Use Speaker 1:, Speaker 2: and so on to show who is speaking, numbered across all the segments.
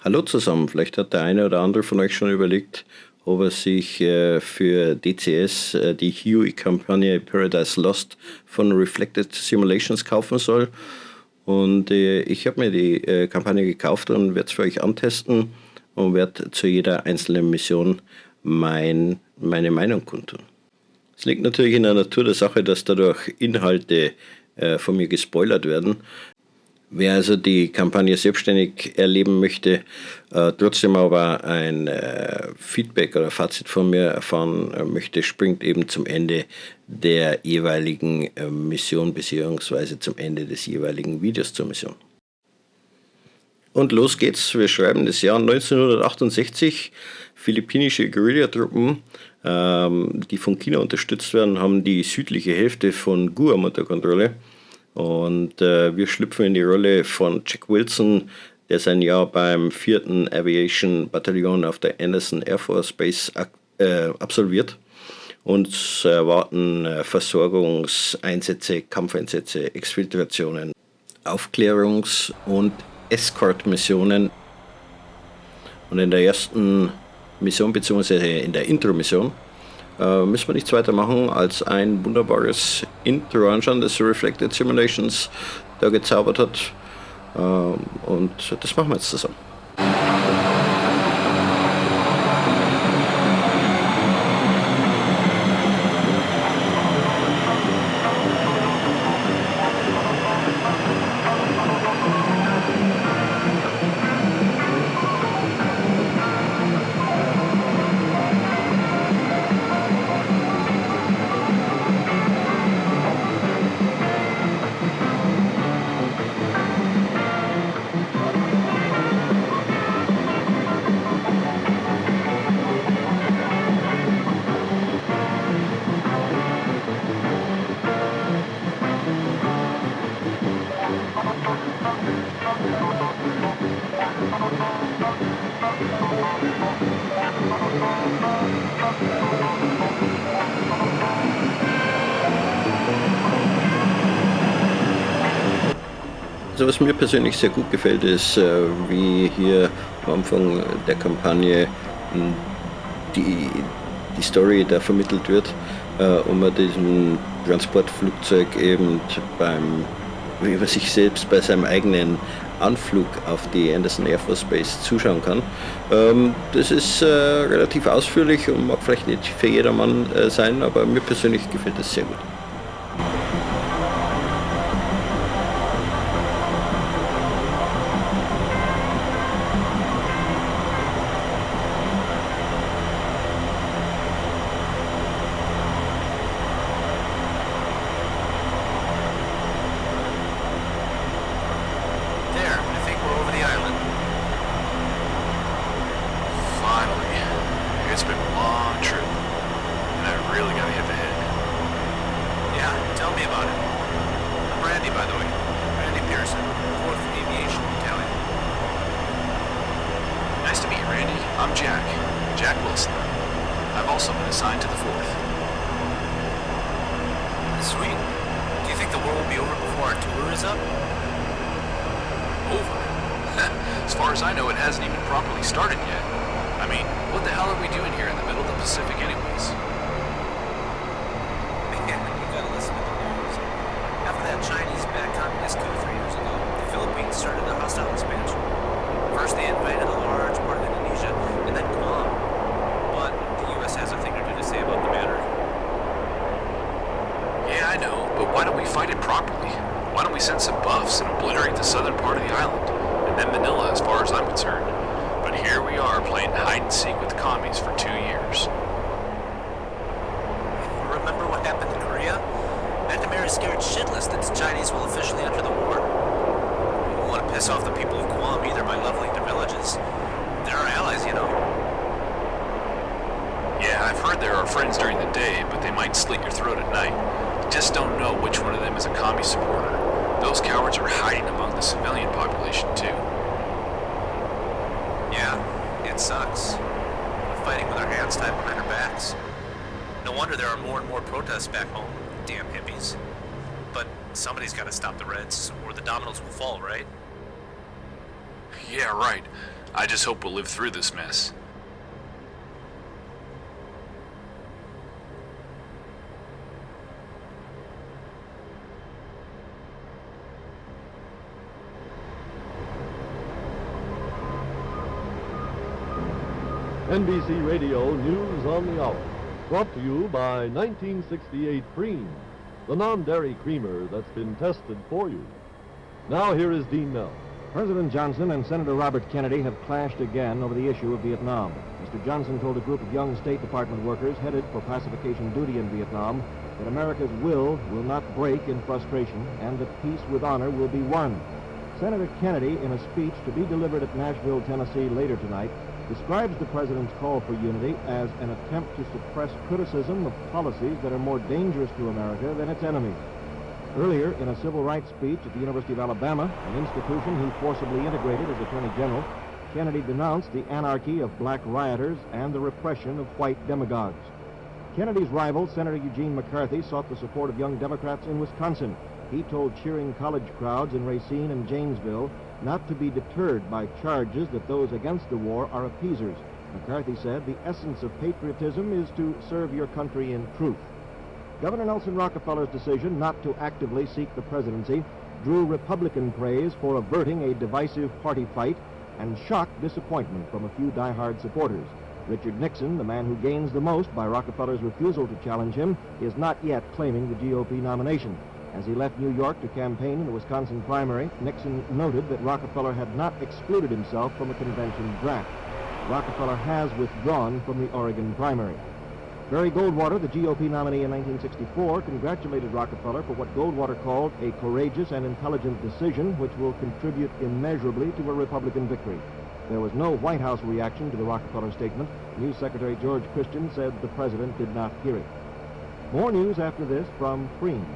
Speaker 1: Hallo zusammen, vielleicht hat der eine oder andere von euch schon überlegt, ob er sich für DCS die Kampagne Paradise Lost von Reflected Simulations kaufen soll. Und ich habe mir die Kampagne gekauft und werde es für euch antesten und werde zu jeder einzelnen Mission meine Meinung kundtun. Es liegt natürlich in der Natur der Sache, dass dadurch Inhalte von mir gespoilert werden. Wer also die Kampagne selbstständig erleben möchte, trotzdem aber ein Feedback oder Fazit von mir erfahren möchte, springt eben zum Ende der jeweiligen Mission bzw. zum Ende des jeweiligen Videos zur Mission. Und los geht's, wir schreiben das Jahr 1968. Philippinische Guerillatruppen, die von China unterstützt werden, haben die südliche Hälfte von Guam unter Kontrolle. Und wir schlüpfen in die Rolle von Jack Wilson, der sein Jahr beim 4. Aviation Bataillon auf der Anderson Air Force Base absolviert. Uns erwarten Versorgungseinsätze, Kampfeinsätze, Exfiltrationen, Aufklärungs- und Escort-Missionen. Und in der ersten Mission bzw. in der Intro-Mission müssen wir nichts weiter machen als ein wunderbares Intro anschauen, das Reflected Simulations da gezaubert hat. Und das machen wir jetzt zusammen. Also was mir persönlich sehr gut gefällt, ist, wie hier am Anfang der Kampagne die Story da vermittelt wird, und man diesem Transportflugzeug eben wie man sich selbst bei seinem eigenen Anflug auf die Anderson Air Force Base zuschauen kann. Das ist relativ ausführlich und mag vielleicht nicht für jedermann sein, aber mir persönlich gefällt das sehr gut.
Speaker 2: I'm Jack Wilson. I've also been assigned to the 4th.
Speaker 3: Sweet. Do you think the war will be over before our tour is up?
Speaker 2: Over? As far as I know, it hasn't even properly started yet. I mean, what the hell are we doing here in the middle of the Pacific anyways?
Speaker 3: Man, you gotta listen to the news. After that Chinese bad communist coup 3 years ago, the Philippines started a hostile expansion. First they invaded a large part of Indonesia, and then Guam. But the U.S. has a thing or two to say about the matter.
Speaker 2: Yeah, I know, but why don't we fight it properly? Why don't we send some buffs and obliterate the southern part of the island? And then Manila, as far as I'm concerned. But here we are playing hide-and-seek with commies for 2 years.
Speaker 3: Remember what happened in Korea? McNamara is scared shitless that the Chinese will officially enter the war. We don't want to piss off the people of Guam either by leveling their villages. They're our allies, you know.
Speaker 2: Yeah, I've heard they're our friends during the day, but they might slit your throat at night. You just don't know which one of them is a commie supporter. Those cowards are hiding among the civilian population, too.
Speaker 3: Yeah, it sucks. We're fighting with our hands tied behind our backs. No wonder there are more and more protests back home. Damn hippies. But somebody's got to stop the Reds, or the dominoes will fall, right?
Speaker 2: Yeah, right. I just hope we'll live through this mess.
Speaker 4: NBC Radio News on the Hour. Brought to you by 1968 Cream, the non-dairy creamer that's been tested for you. Now here is Dean Mell.
Speaker 5: President Johnson and Senator Robert Kennedy have clashed again over the issue of Vietnam. Mr. Johnson told a group of young State Department workers headed for pacification duty in Vietnam that America's will not break in frustration and that peace with honor will be won. Senator Kennedy, in a speech to be delivered at Nashville, Tennessee later tonight, describes the president's call for unity as an attempt to suppress criticism of policies that are more dangerous to America than its enemies. Earlier, in a civil rights speech at the University of Alabama, an institution he forcibly integrated as Attorney General, Kennedy denounced the anarchy of black rioters and the repression of white demagogues. Kennedy's rival, Senator Eugene McCarthy, sought the support of young Democrats in Wisconsin. He told cheering college crowds in Racine and Janesville not to be deterred by charges that those against the war are appeasers. McCarthy said the essence of patriotism is to serve your country in truth. Governor Nelson Rockefeller's decision not to actively seek the presidency drew Republican praise for averting a divisive party fight and shocked disappointment from a few diehard supporters. Richard Nixon, the man who gains the most by Rockefeller's refusal to challenge him, is not yet claiming the GOP nomination. As he left New York to campaign in the Wisconsin primary, Nixon noted that Rockefeller had not excluded himself from a convention draft. Rockefeller has withdrawn from the Oregon primary. Barry Goldwater, the GOP nominee in 1964, congratulated Rockefeller for what Goldwater called a courageous and intelligent decision which will contribute immeasurably to a Republican victory. There was no White House reaction to the Rockefeller statement. News Secretary George Christian said the president did not hear it. More news after this from Freem.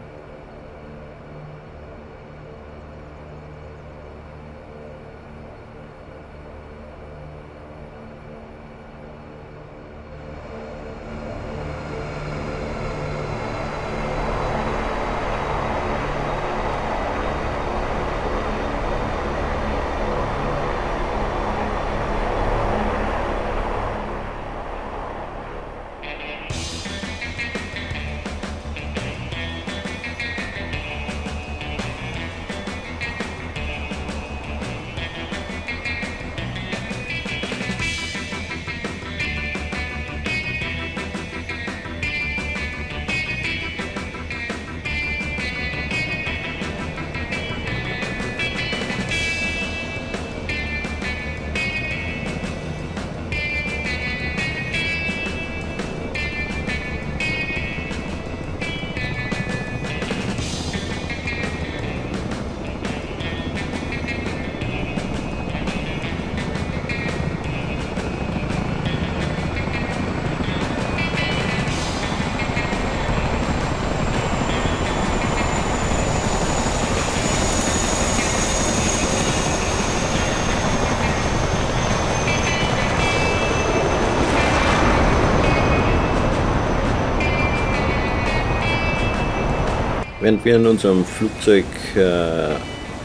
Speaker 1: Während wir in unserem Flugzeug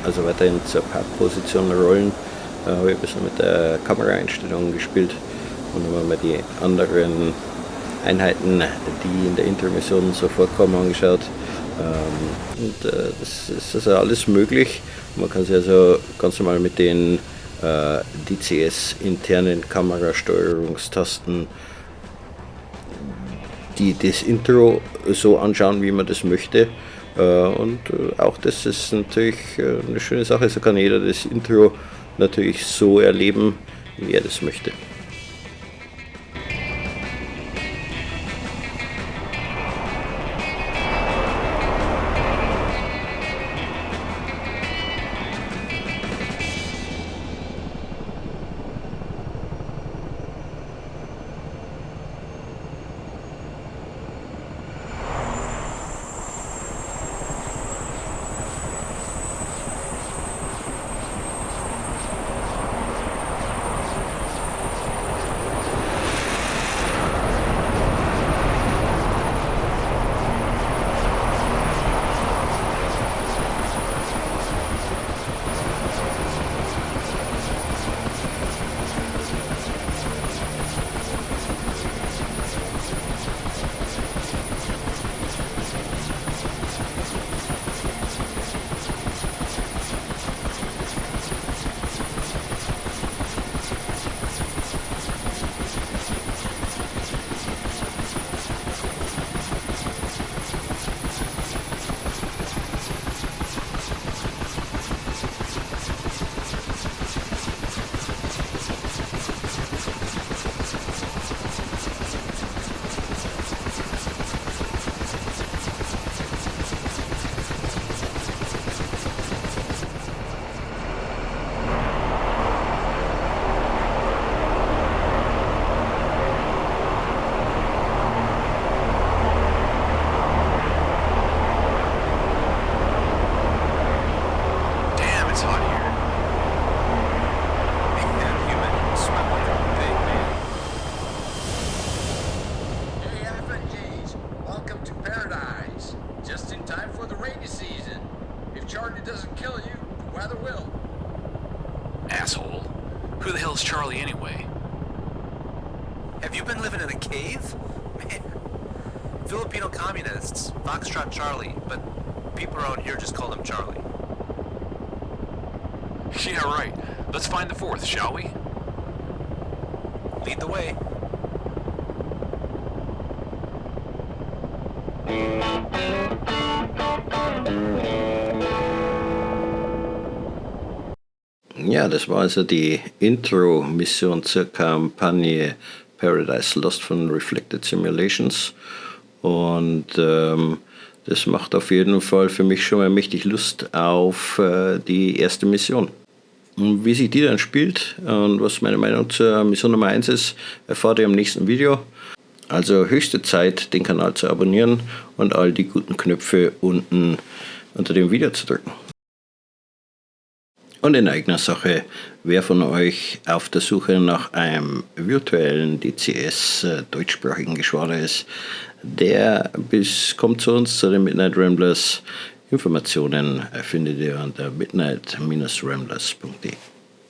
Speaker 1: also weiterhin zur Parkposition rollen, habe ich ein bisschen mit der Kameraeinstellung gespielt und habe mir die anderen Einheiten, die in der Intermission so vorkommen, angeschaut. Das ist also alles möglich. Man kann sich also ganz normal mit den DCS internen Kamerasteuerungstasten das Intro so anschauen, wie man das möchte. Und auch das ist natürlich eine schöne Sache. So kann jeder das Intro natürlich so erleben, wie er das möchte.
Speaker 2: asshole. Who the hell is Charlie anyway?
Speaker 3: Have you been living in a cave? Man. Filipino communists, Foxtrot Charlie, but people around here just call him Charlie.
Speaker 2: Yeah, right. Let's find the fourth, shall we?
Speaker 3: Lead the way.
Speaker 1: Ja, das war also die Intro-Mission zur Kampagne Paradise Lost von Reflected Simulations. Und das macht auf jeden Fall für mich schon mal mächtig Lust auf die erste Mission. Und wie sich die dann spielt und was meine Meinung zur Mission Nummer 1 ist, erfahrt ihr im nächsten Video. Also höchste Zeit, den Kanal zu abonnieren und all die guten Knöpfe unten unter dem Video zu drücken. Und in eigener Sache, wer von euch auf der Suche nach einem virtuellen DCS deutschsprachigen Geschwader ist, der kommt zu uns, zu den Midnight Ramblers. Informationen findet ihr unter midnight-ramblers.de.